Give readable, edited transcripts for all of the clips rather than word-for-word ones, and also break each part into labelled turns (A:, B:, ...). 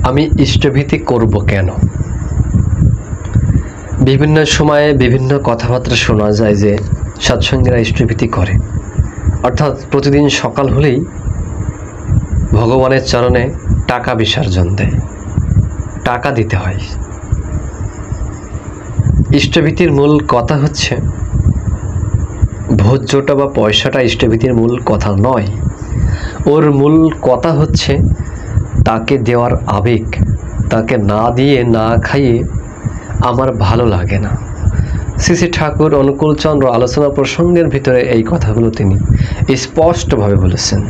A: আমি ইষ্টভীতি করব কেন? বিভিন্ন সময়ে বিভিন্ন কথাবার্তা শোনা যায় যে সৎসঙ্গীরা ইষ্টভীতি করে, অর্থাৎ প্রতিদিন সকাল হলেই ভগবানের চরণে টাকা বিসর্জন দেয়, টাকা দিতে হয়। ইষ্টভীতির মূল কথা হচ্ছে ভোজ্যটা বা পয়সাটা ইষ্টভীতির মূল কথা নয়। ওর মূল কথা হচ্ছে তাকে দেওয়ার আবেগ। তাকে না দিয়ে না খাইয়ে আমার ভালো লাগে না। শ্রী শ্রী ঠাকুর অনুকূলচন্দ্র আলোচনা প্রসঙ্গের ভিতরে এই কথাগুলো তিনি স্পষ্টভাবে বলেছেন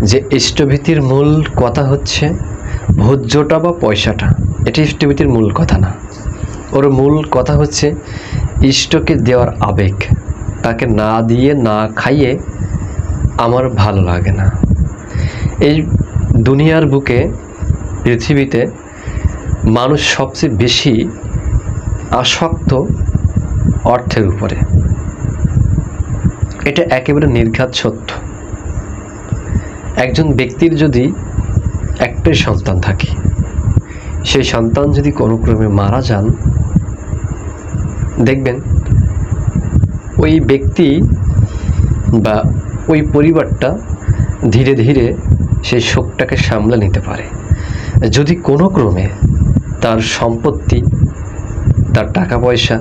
A: যে ইষ্টভীতির মূল কথা হচ্ছে ভোজ্যটা বা পয়সাটা, এটি ইষ্টভীতির মূল কথা না। ওর মূল কথা হচ্ছে ইষ্টকে দেওয়ার আবেগ। তাকে না দিয়ে না খাইয়ে আমার ভালো লাগে না। এই দুনিয়ার বুকে, পৃথিবীতে মানুষ সবচেয়ে বেশি আসক্ত অর্থের উপরে। এটা একেবারে নির্ঘাত সত্য। একজন ব্যক্তির যদি একটাই সন্তান থাকে, সেই সন্তান যদি কোনো ক্রমে মারা যান, দেখবেন ওই ব্যক্তি বা ওই পরিবারটা ধীরে ধীরে সেই শোকটাকে সামলে নিতে পারে। যদি কোনো ক্রমে তার সম্পত্তি, তার টাকা পয়সা,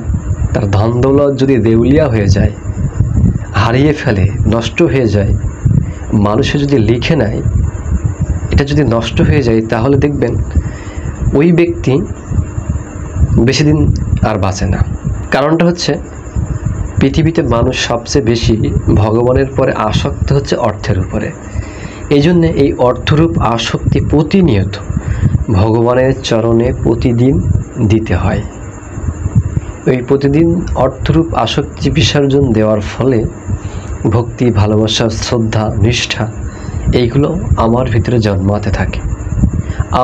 A: তার ধন দৌলত যদি দেউলিয়া হয়ে যায়, হারিয়ে ফেলে, নষ্ট হয়ে যায়, মানুষে যদি লিখে নেয়, এটা যদি নষ্ট হয়ে যায়, তাহলে দেখবেন ওই ব্যক্তি বেশি দিন আর বাঁচে না। কারণটা হচ্ছে পৃথিবীতে মানুষ সবচেয়ে বেশি ভগবানের পরে আসক্ত হচ্ছে অর্থের উপরে। এই জন্যে এই অর্থরূপ আসক্তি প্রতিনিয়ত ভগবানের চরণে প্রতিদিন দিতে হয়। ওই প্রতিদিন অর্থরূপ আসক্তি বিসর্জন দেওয়ার ফলে ভক্তি, ভালোবাসা, শ্রদ্ধা, নিষ্ঠা এইগুলো আমার ভিতরে জন্মাতে থাকে।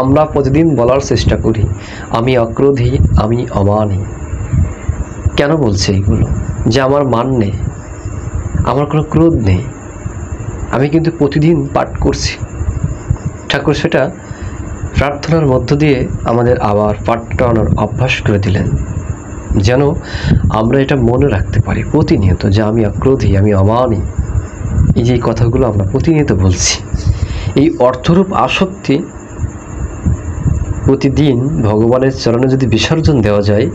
A: আমরা প্রতিদিন বলার চেষ্টা করি, আমি অক্রোধী, আমি অমানী। কেন বলছে এইগুলো? যে আমার মান নেই, আমার কোনো ক্রোধ নেই, আমি কিন্তু প্রতিদিন পাঠ করছি। ঠাকুর সেটা প্রার্থনার মধ্য দিয়ে আমাদের আবার পাঠ করানোর অভ্যাস করে দিলেন, যেন আমরা এটা মনে রাখতে পারি প্রতিনিয়ত যে আমি অক্রোধী, আমি অমানী। এই যে কথাগুলো আমরা প্রতিনিয়ত বলছি, এই অর্থরূপ আসক্তি প্রতিদিন ভগবানের চরণে যদি বিসর্জন দেওয়া যায়,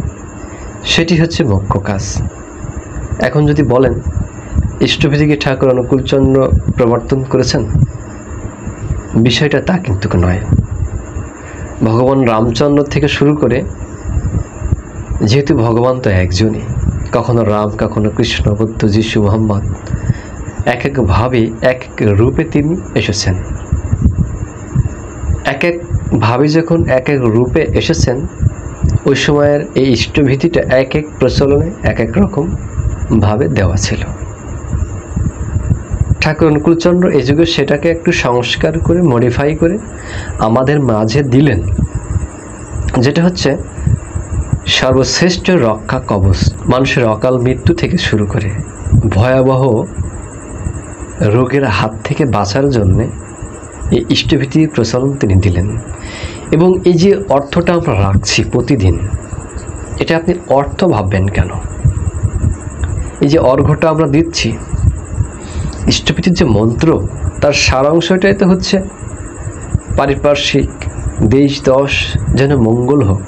A: সেটি হচ্ছে মুখ্য কাজ। এখন যদি বলেন ইষ্টভীতিকে ঠাকুর অনুকূলচন্দ্র প্রবর্তন করেছেন, বিষয়টা তা কিন্তু নয়। ভগবান রামচন্দ্র থেকে শুরু করে, যেহেতু ভগবান তো একজনই, কখনো রাম, কখনো কৃষ্ণ, বুদ্ধ, যিশু, মোহাম্মদ, এক একভাবে এক এক রূপে তিনি এসেছেন। এক একভাবে যখন এক এক রূপে এসেছেন, ওই সময়ের এই ইষ্টভীতিটা এক এক প্রচলনে এক এক রকম ভাবে দেওয়া ছিল। ঠাকুর অনুকূলচন্দ্র এই যুগে সেটাকে একটু সংস্কার করে, মডিফাই করে আমাদের মাঝে দিলেন, যেটা হচ্ছে সর্বশ্রেষ্ঠ রক্ষা কবচ। মানুষের অকাল মৃত্যু থেকে শুরু করে ভয়াবহ রোগের হাত থেকে বাঁচার জন্যে এই ইষ্টভীতির প্রচলন তিনি দিলেন। এবং এই যে অর্থটা আমরা রাখছি প্রতিদিন, এটা আপনি অর্থ ভাববেন কেন? এই যে অর্ঘ্যটা আমরা দিচ্ছি, ইষ্টভীতির যে মন্ত্র, তার সারাংশটাই তো হচ্ছে পারিপার্শ্বিক, দেশ দশ যেন মঙ্গল হোক।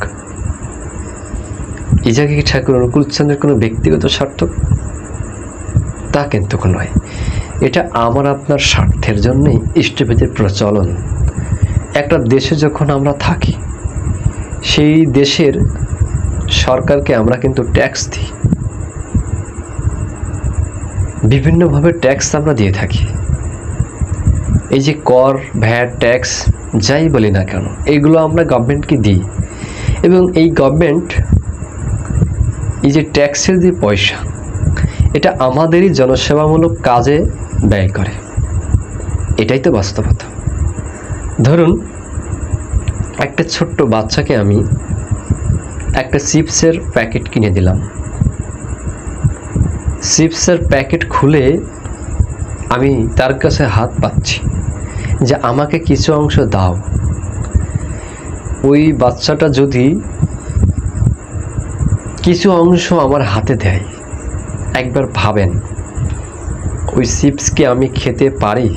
A: এই জায়গায় কি ঠাকুর অনুকূলচন্দ্রের কোনো ব্যক্তিগত স্বার্থ? তা কিন্তু নয়। এটা আমার আপনার স্বার্থের জন্যই ইষ্টভীতির প্রচলন। একটা দেশে যখন আমরা থাকি, সেই দেশের সরকারকে আমরা কিন্তু ট্যাক্স দিই, বিভিন্নভাবে ট্যাক্স আমরা দিয়ে থাকি। এই যে কর, ভ্যাট, ট্যাক্স যাই বলি না কেন, এইগুলো আমরা গভর্নমেন্টকে দিই। এবং এই গভর্নমেন্ট এই যে ট্যাক্সের যে পয়সা, এটা আমাদেরই জনসেবামূলক কাজে ব্যয় করে। এটাই তো বাস্তবতা। ধরুন, একটা ছোট্ট বাচ্চাকে আমি একটা চিপসের প্যাকেট কিনে দিলাম। চিপসের প্যাকেট খুলে আমি তার কাছে হাত পাচ্ছি যে আমাকে কিছু অংশ দাও। ওই বাচ্চাটা যদি কিছু অংশ আমার হাতে দেয়, একবার ভাবেন ওই চিপস কি আমি খেতে পারি?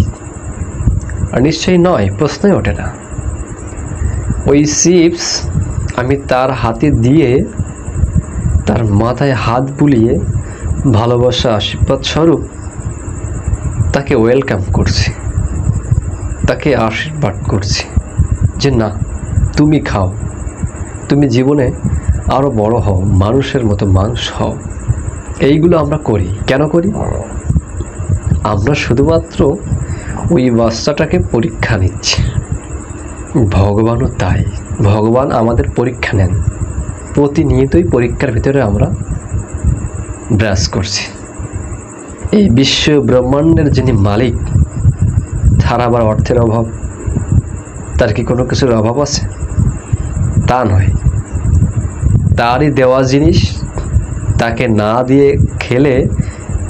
A: আর নিশ্চয়ই নয়, প্রশ্নই ওঠে না। ওই চিপস আমি তার হাতে দিয়ে তার মাথায় হাত বুলিয়ে ভালোবাসা আশীর্বাদ স্বরূপ তাকে ওয়েলকাম করছি, তাকে আশীর্বাদ করছি যে না, তুমি খাও, তুমি জীবনে আরও বড় হও, মানুষের মতো মানুষ হও। এইগুলো আমরা করি। কেন করি? আমরা শুধুমাত্র ওই বাচ্চাটাকে পরীক্ষা নিচ্ছি। ভগবানও তাই, ভগবান আমাদের পরীক্ষা নেন। প্রতিনিয়তই পরীক্ষার ভিতরে আমরা ব্রাশ করছি। এই বিশ্ব ব্রহ্মাণ্ডের যিনি মালিক, তার আবার অর্থের অভাব? তার কি কোনো কিছুর অভাব আছে? তা নয়। তারই দেওয়া জিনিস তাকে না দিয়ে খেলে,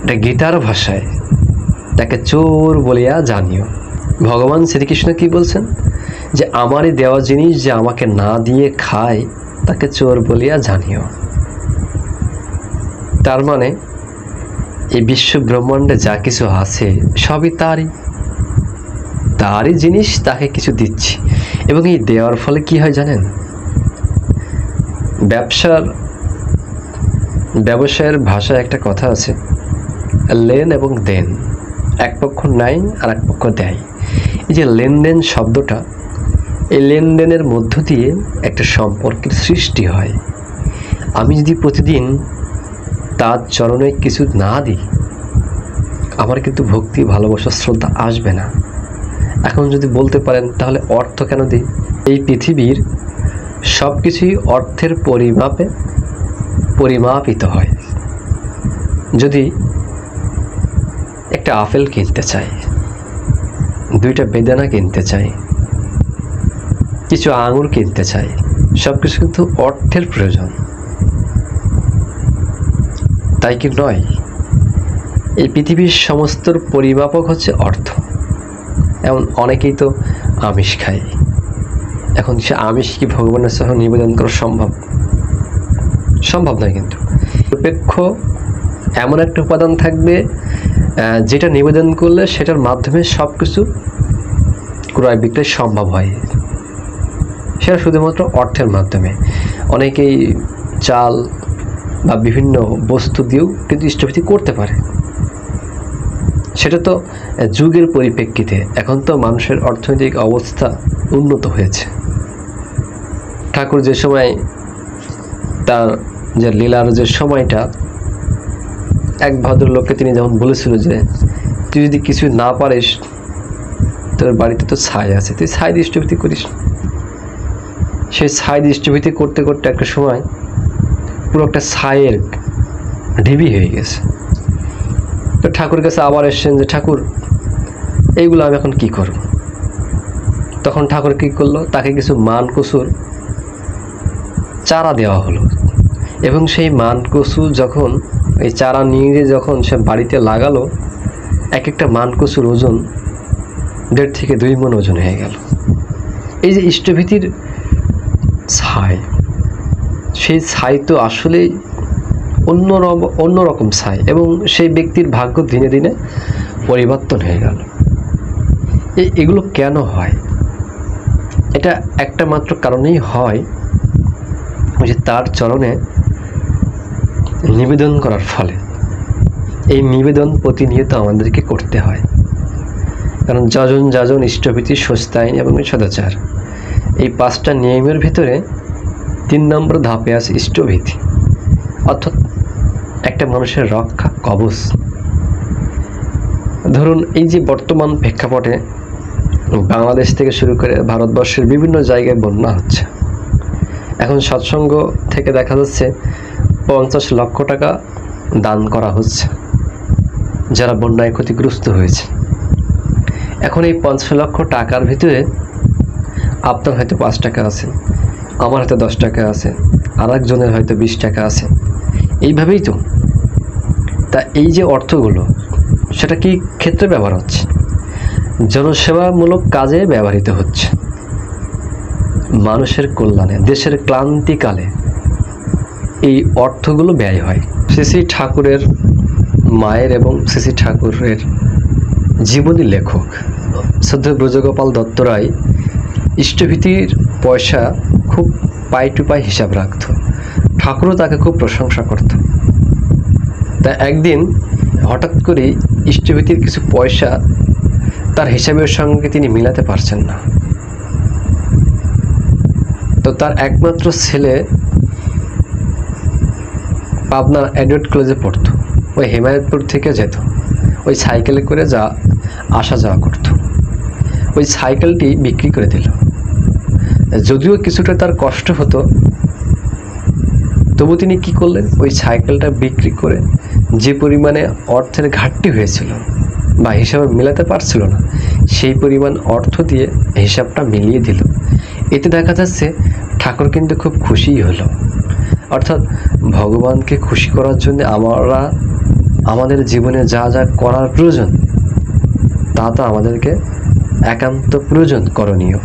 A: এটা গীতার ভাষায় তাকে চোর বলিয়া জানিও। ভগবান শ্রীকৃষ্ণ কি বলছেন? যে আমারই দেওয়া জিনিস যে আমাকে না দিয়ে খায়, তাকে চোর বলিয়া জানিও। তার মানে এই বিশ্ব ব্রহ্মাণ্ডে যা কিছু আছে সবই তারই জিনিস, তাকে কিছু দিচ্ছি। এবং এই দেওয়ার ফলে কি হয় জানেন? ব্যবসায়ের ভাষায় একটা কথা আছে, লেন এবং দেন। এক পক্ষ নেয় আর এক পক্ষ দেয়। এই যে লেনদেন শব্দটা, এই লেনদেনের মধ্য দিয়ে একটা সম্পর্কের সৃষ্টি হয়। আমি যদি প্রতিদিন তার চরণে কিছু না দিই, আমার কিন্তু ভক্তি, ভালোবাসা, শ্রদ্ধা আসবে না। এখন যদি বলতে পারেন তাহলে অর্থ কেন দিই? এই পৃথিবীর সব কিছুই অর্থের পরিমাপে পরিমাপিত হয়। যদি একটা আপেল কিনতে চাই, দুইটা বেদানা কিনতে চাই, কিছু আঙুর কিনতে চাই, সব কিছু কিন্তু অর্থের প্রয়োজন, তাই কি নয়? এই পৃথিবীর সমস্ত পরিমাপক হচ্ছে অর্থ। এমন অনেকেই তো আমিষ খায়। এখন সে আমিষ কি ভগবানের সহ নিবেদন করা সম্ভব নয়। কিন্তু নিরপেক্ষ এমন একটা উপাদান থাকবে যেটা নিবেদন করলে সেটার মাধ্যমে সব কিছু ক্রয় বিক্রয় সম্ভব হয়। সেটা শুধুমাত্র অর্থের মাধ্যমে। অনেকেই চাল বা বিভিন্ন বস্তু দিয়েও কিন্তু ইষ্টভৃতি করতে পারে। সেটা তো যুগের পরিপ্রেক্ষিতে। এখন তো মানুষের অর্থনৈতিক অবস্থা উন্নত হয়েছে। ঠাকুর যে সময় তার যে লীলার যে সময়টা, এক ভদ্রলোককে তিনি যেমন বলেছিল যে তুই যদি কিছু না পারিস, তোর বাড়িতে তো ছাই আছে, তুই ছাই দিয়ে ইষ্টভৃতি করিস। সেই ছাই দিয়ে ইষ্টভৃতি করতে করতে একটা সময় পুরো একটা ছাইয়ের ঢিবি হয়ে গেছে। তো ঠাকুরের কাছে আবার এসছেন যে ঠাকুর, এইগুলো আমি এখন কি করব? তখন ঠাকুর কি করলো? তাকে কিছু মানকসুর চারা দেওয়া হলো। এবং সেই মানকসু যখন এই চারা নিয়ে যখন সে বাড়িতে লাগালো, এক একটা মানকসুর ওজন 1.5 থেকে 2 মণ ওজন হয়ে গেল। এই যে ইষ্টভৃতির ছাই, সেই ছাই তো আসলে অন্যরকম ছাই, এবং সেই ব্যক্তির ভাগ্য দিনে দিনে পরিবর্তন হয়ে গেল। এগুলো কেন হয়? এটা একটা মাত্র কারণেই হয়, যে তার চরণে নিবেদন করার ফলে। এই নিবেদন প্রতিনিয়ত আমাদেরকে করতে হয়। কারণ যাজন ইষ্টভৃতি, স্বস্তায়ন এবং সদাচার, এই 5টা নিয়মের ভিতরে 3 নম্বর ধাপে আছে ইষ্টভৃতি, অর্থাৎ একটা মানুষের রক্ষা কবচ। ধরুন এই যে বর্তমান প্রেক্ষাপটে বাংলাদেশ থেকে শুরু করে ভারতবর্ষের বিভিন্ন জায়গায় বন্যা হচ্ছে। এখন সৎসঙ্গ থেকে দেখা যাচ্ছে 50 লক্ষ টাকা দান করা হচ্ছে যারা বন্যায় ক্ষতিগ্রস্ত হয়েছে। এখন এই 50 লক্ষ টাকার ভিতরে আপনার হয়তো 5 টাকা আছে, আমার হয়তো 10 টাকা আছে, আর একজনের হয়তো 20 টাকা আছে। এইভাবেই তো। তা এই যে অর্থগুলো, সেটা কি ক্ষেত্রে ব্যবহার হচ্ছে? জনসেবামূলক কাজে ব্যবহৃত হচ্ছে। মানুষের কল্যাণে, দেশের ক্লান্তিকালে এই অর্থগুলো ব্যয় হয়। শ্রী শ্রী ঠাকুরের মায়ের এবং শ্রী শ্রী ঠাকুরের জীবনী লেখক শ্রদ্ধেয় ব্রজগোপাল দত্ত রায় ইষ্টভীতির পয়সা খুব পাই টু পাই হিসাব রাখত। ঠাকুরও তাকে খুব প্রশংসা করত। তা একদিন হঠাৎ করে ইষ্টভীতির কিছু পয়সা তার হিসাবের সঙ্গে তিনি মিলাতে পারছেন না। তো তার একমাত্র ছেলে পাবনার এডওয়ার্ড কলেজে পড়তো, ওই হেমায়তপুর থেকে যেত, ওই সাইকেলে করে আসা যাওয়া করত। ওই সাইকেলটি বিক্রি করে দিল। যদিও কিছুটা তার কষ্ট হতো, তবু তিনি কি করলেন, ওই সাইকেলটা বিক্রি করে যে পরিমাণে অর্থের ঘাটতি হয়েছিল বা হিসাবে মেলাতে পারছিল না, সেই পরিমাণ অর্থ দিয়ে হিসাবটা মিলিয়ে দিল। এতে দেখা যাচ্ছে ঠাকুর কিন্তু খুব খুশিই হলো। অর্থাৎ ভগবানকে খুশি করার জন্য আমরা আমাদের জীবনে যা যা করার প্রয়োজন তা আমাদেরকে একান্ত প্রয়োজন করণীয়।